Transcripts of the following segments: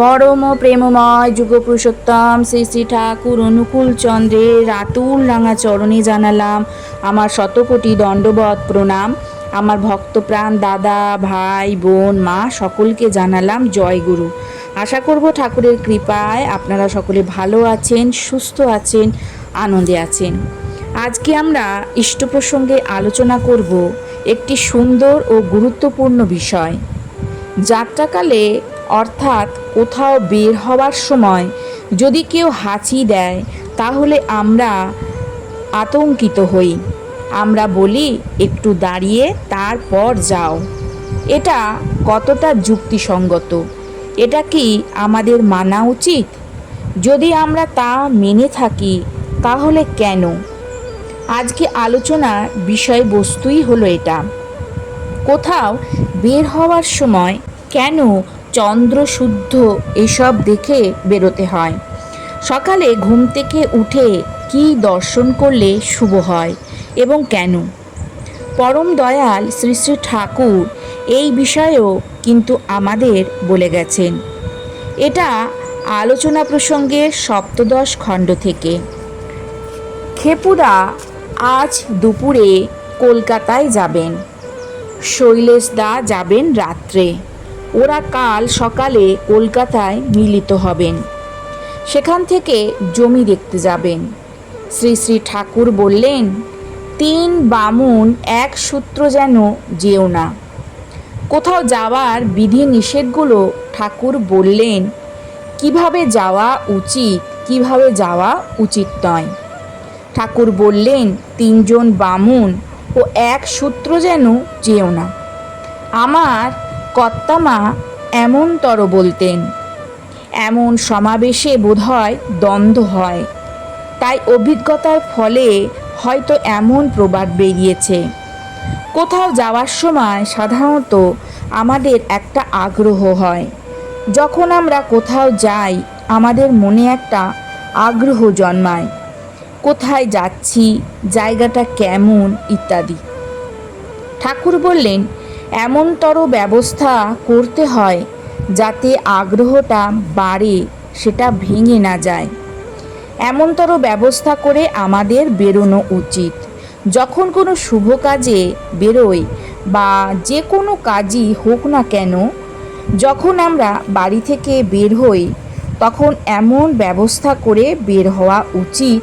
পরম প্রেমময় যুগপুরুষোত্তম শ্রী শ্রী ঠাকুর অনুকূল চন্দ্রের আতুল রাঙা চরণে জানালাম আমার শতকোটি দণ্ডবত প্রণাম। আমার ভক্তপ্রাণ দাদা, ভাই, বোন, মা সকলকে জানালাম জয় গুরু। আশা করব ঠাকুরের কৃপায় আপনারা সকলে ভালো আছেন, সুস্থ আছেন, আনন্দে আছেন। আজকে আমরা ইষ্ট প্রসঙ্গে আলোচনা করব একটি সুন্দর ও গুরুত্বপূর্ণ বিষয়। যাত্রাকালে অর্থাৎ কোথাও বের হওয়ার সময় যদি কেউ হাঁচি দেয় তাহলে আমরা আতঙ্কিত হই। আমরা বলি একটু দাঁড়িয়ে তারপর যাও। এটা কতটা যুক্তিসঙ্গত? এটা কি আমাদের মানা উচিত? যদি আমরা তা মেনে থাকি তাহলে কেন? আজকে আলোচনার বিষয়বস্তুই হলো এটা। কোথাও বের হওয়ার সময় কেন চন্দ্রশুদ্ধ এসব দেখে বেরোতে হয়? সকালে ঘুম থেকে উঠে কি দর্শন করলে শুভ হয় এবং কেন? পরম দয়াল শ্রী শ্রী ঠাকুর এই বিষয়েও কিন্তু আমাদের বলে গেছেন। এটা আলোচনা প্রসঙ্গের সপ্তদশ খণ্ড থেকে। খেপুদা আজ দুপুরে কলকাতায় যাবেন, শৈলেশদা যাবেন রাত্রে। ওরা কাল সকালে কলকাতায় মিলিত হবেন, সেখান থেকে জমি দেখতে যাবেন। শ্রী শ্রী ঠাকুর বললেন, 3 বামুন এক সূত্র যেন যেও না। কোথাও যাওয়ার বিধি নিষেধগুলো ঠাকুর বললেন, কিভাবে যাওয়া উচিত, কিভাবে যাওয়া উচিত নয়। ঠাকুর বললেন 3 জন বামুন ও এক সূত্র যেন যেও না। আমার কর্তামা এমনতর বলতেন। এমন সমাবেশে বোধহয় দ্বন্দ্ব হয়, তাই অভিজ্ঞতার ফলে হয়তো এমন প্রবাদ বেরিয়েছে। কোথাও যাওয়ার সময় সাধারণত আমাদের একটা আগ্রহ হয়। যখন আমরা কোথাও যাই আমাদের মনে একটা আগ্রহ জন্মায়, কোথায় যাচ্ছি, জায়গাটা কেমন ইত্যাদি। ঠাকুর বললেন এমনতর ব্যবস্থা করতে হয় যাতে আগ্রহটা বাড়ে, সেটা ভেঙে না যায়। এমনতর ব্যবস্থা করে আমাদের বেরোনো উচিত। যখন কোনো শুভ কাজে বেরোই বা যে কোনো কাজই হোক না কেন, যখন আমরা বাড়ি থেকে বের হই তখন এমন ব্যবস্থা করে বের হওয়া উচিত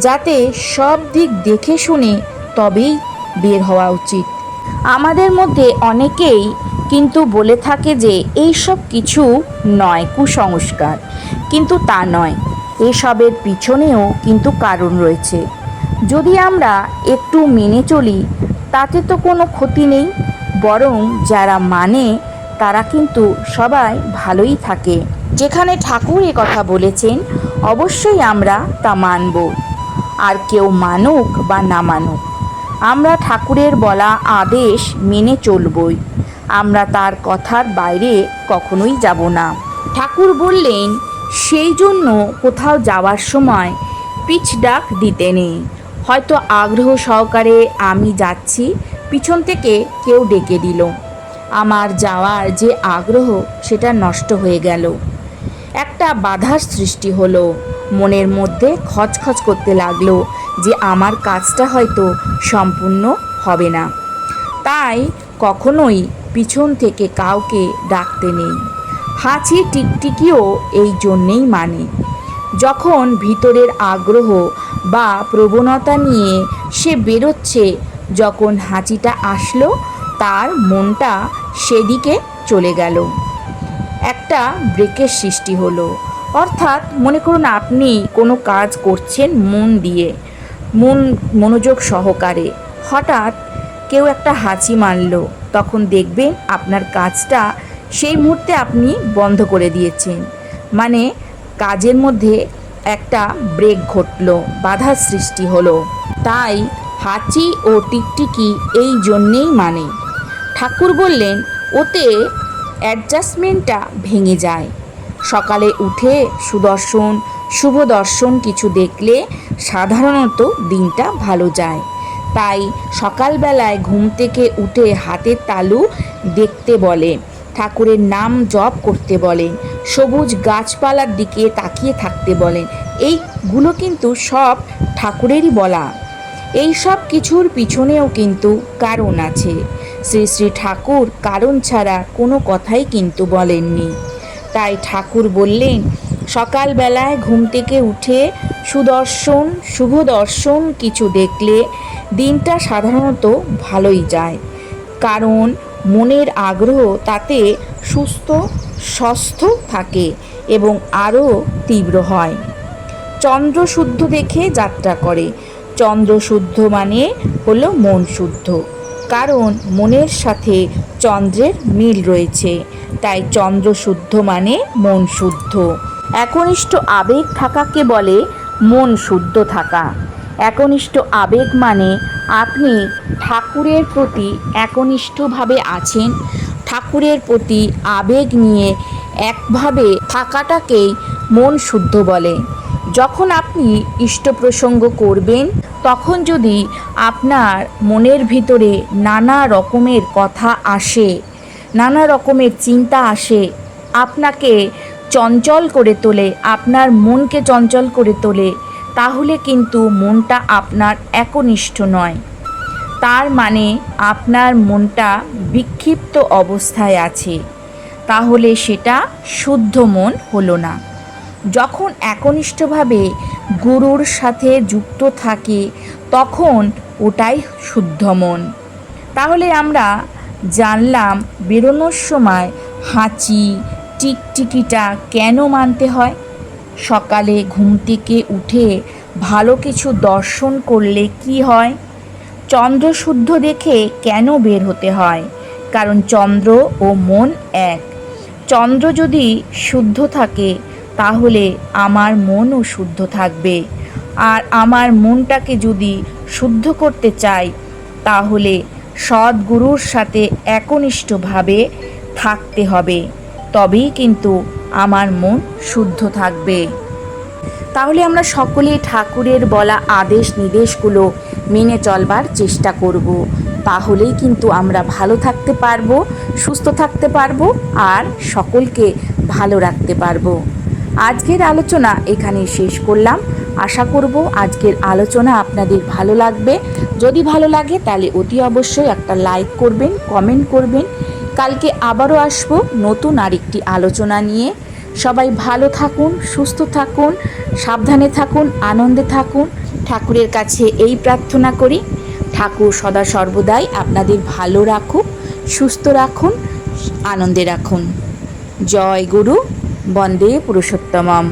যাতে সব দিক দেখে শুনে তবেই বের হওয়া উচিত। আমাদের মধ্যে অনেকেই কিন্তু বলে থাকে যে এইসব কিছু নয়, কুসংস্কার। কিন্তু তা নয়, এসবের পিছনেও কিন্তু কারণ রয়েছে। যদি আমরা একটু মেনে চলি তাতে তো কোনো ক্ষতি নেই, বরং যারা মানে তারা কিন্তু সবাই ভালোই থাকে। যেখানে ঠাকুর এ কথা বলেছেন অবশ্যই আমরা তা মানব। আর কেউ মানুক বা না মানুক, আমরা ঠাকুরের বলা আদেশ মেনে চলবই। আমরা তার কথার বাইরে কখনোই যাব না। ঠাকুর বললেন সেই জন্য কোথাও যাওয়ার সময় পিছ ডাক দিতে নেই। হয়তো আগ্রহ সহকারে আমি যাচ্ছি, পিছন থেকে কেউ ডেকে দিল, আমার যাওয়ার যে আগ্রহ সেটা নষ্ট হয়ে গেল। একটা বাধার সৃষ্টি হলো, মনের মধ্যে খচখচ করতে লাগলো যে আমার কাজটা হয়তো সম্পূর্ণ হবে না। তাই কখনোই পিছন থেকে কাউকে ডাকতে নেই। হাঁচি টিকটিকিও এই জন্যেই মানে। যখন ভিতরের আগ্রহ বা প্রবণতা নিয়ে সে বেরোচ্ছে, যখন হাঁচিটা আসলো তার মনটা সেদিকে চলে গেল, একটা ব্রেকের সৃষ্টি হলো। অর্থাৎ মনে করুন আপনি কোনো কাজ করছেন মন দিয়ে, মনোযোগ সহকারে, হঠাৎ কেউ একটা হাঁচি মারল, তখন দেখবেন আপনার কাজটা সেই মুহূর্তে আপনি বন্ধ করে দিয়েছেন। মানে কাজের মধ্যে একটা ব্রেক ঘটলো, বাধার সৃষ্টি হলো। তাই হাঁচি ও টিকটিকি এই জন্যেই মানে। ঠাকুর বললেন ওতে অ্যাডজাস্টমেন্টটা ভেঙে যায়। সকালে উঠে সুদর্শন, শুভ দর্শন কিছু দেখলে সাধারণত দিনটা ভালো যায়। তাই সকালবেলায় ঘুম থেকে উঠে হাতের তালু দেখতে বলে, ঠাকুরের নাম জপ করতে বলেন, সবুজ গাছপালার দিকে তাকিয়ে থাকতে বলেন। এইগুলো কিন্তু সব ঠাকুরেরই বলা। এই সব কিছুর পিছনেও কিন্তু কারণ আছে। শ্রী শ্রী ঠাকুর কারণ ছাড়া কোনো কথাই কিন্তু বলেননি। তাই ঠাকুর বললেন, সকালবেলায় ঘুম থেকে উঠে সুদর্শন শুভ দর্শন কিছু দেখলে দিনটা সাধারণত ভালোই যায়, কারণ মনের আগ্রহ তাতে সুস্থ থাকে এবং আরও তীব্র হয়। চন্দ্র শুদ্ধ দেখে যাত্রা করে। চন্দ্র শুদ্ধ মানে হলো মন শুদ্ধ, কারণ মনের সাথে চন্দ্রের মিল রয়েছে। তাই চন্দ্র শুদ্ধ মানে মন শুদ্ধ। একনিষ্ঠ আবেগ থাকাকে বলে মন শুদ্ধ থাকা। একনিষ্ঠ আবেগ মানে আপনি ঠাকুরের প্রতি একনিষ্ঠভাবে আছেন। ঠাকুরের প্রতি আবেগ নিয়ে একভাবে থাকাটাকেই মন শুদ্ধ বলে। যখন আপনি ইষ্ট প্রসঙ্গ করবেন, তখন যদি আপনার মনের ভিতরে নানা রকমের কথা আসে, নানা রকমের চিন্তা আসে, আপনাকে চঞ্চল করে তোলে, আপনার মনকে চঞ্চল করে তোলে, তাহলে কিন্তু মনটা আপনার একনিষ্ঠ নয়। তার মানে আপনার মনটা বিক্ষিপ্ত অবস্থায় আছে, তাহলে সেটা শুদ্ধ মন হলো না। যখন একনিষ্ঠভাবে গুরুর সাথে যুক্ত থাকে, তখন ওটাই শুদ্ধ মন। তাহলে আমরা জানলাম বেরোনোর সময় হাঁচি টিকটিকিটা কেন মানতে হয়। সকালে ঘুম থেকে উঠে ভালো কিছু দর্শন করলে কি হয়। চন্দ্র শুদ্ধ দেখে কেন বের হতে হয়, কারণ চন্দ্র ও মন এক। চন্দ্র যদি শুদ্ধ থাকে, তাহলে আমার মনও শুদ্ধ থাকবে। আর আমার মনটাকে যদি শুদ্ধ করতে চাই, তাহলে সদ্গুরুর সাথে একনিষ্ঠভাবে থাকতে হবে, তবেই কিন্তু আমার মন শুদ্ধ থাকবে। তাহলে আমরা সকলে ঠাকুরের বলা আদেশ নির্দেশগুলো মেনে চলবার চেষ্টা করব। তাহলেই কিন্তু আমরা ভালো থাকতে পারবো, সুস্থ থাকতে পারবো, আর সকলকে ভালো রাখতে পারবো। আজকের আলোচনা এখানেই শেষ করলাম। আশা করব আজকের আলোচনা আপনাদের ভালো লাগবে। যদি ভালো লাগে তাহলে অতি অবশ্যই একটা লাইক করবেন, কমেন্ট করবেন। কালকে আবারও আসবো নতুন আরেকটি আলোচনা নিয়ে। সবাই ভালো থাকুন, সুস্থ থাকুন, সাবধানে থাকুন, আনন্দে থাকুন। ঠাকুরের কাছে এই প্রার্থনা করি, ঠাকুর সদা সর্বদাই আপনাদের ভালো রাখুক, সুস্থ রাখুন, আনন্দে রাখুন। জয় গুরু, বন্দে পুরুষোত্তমম।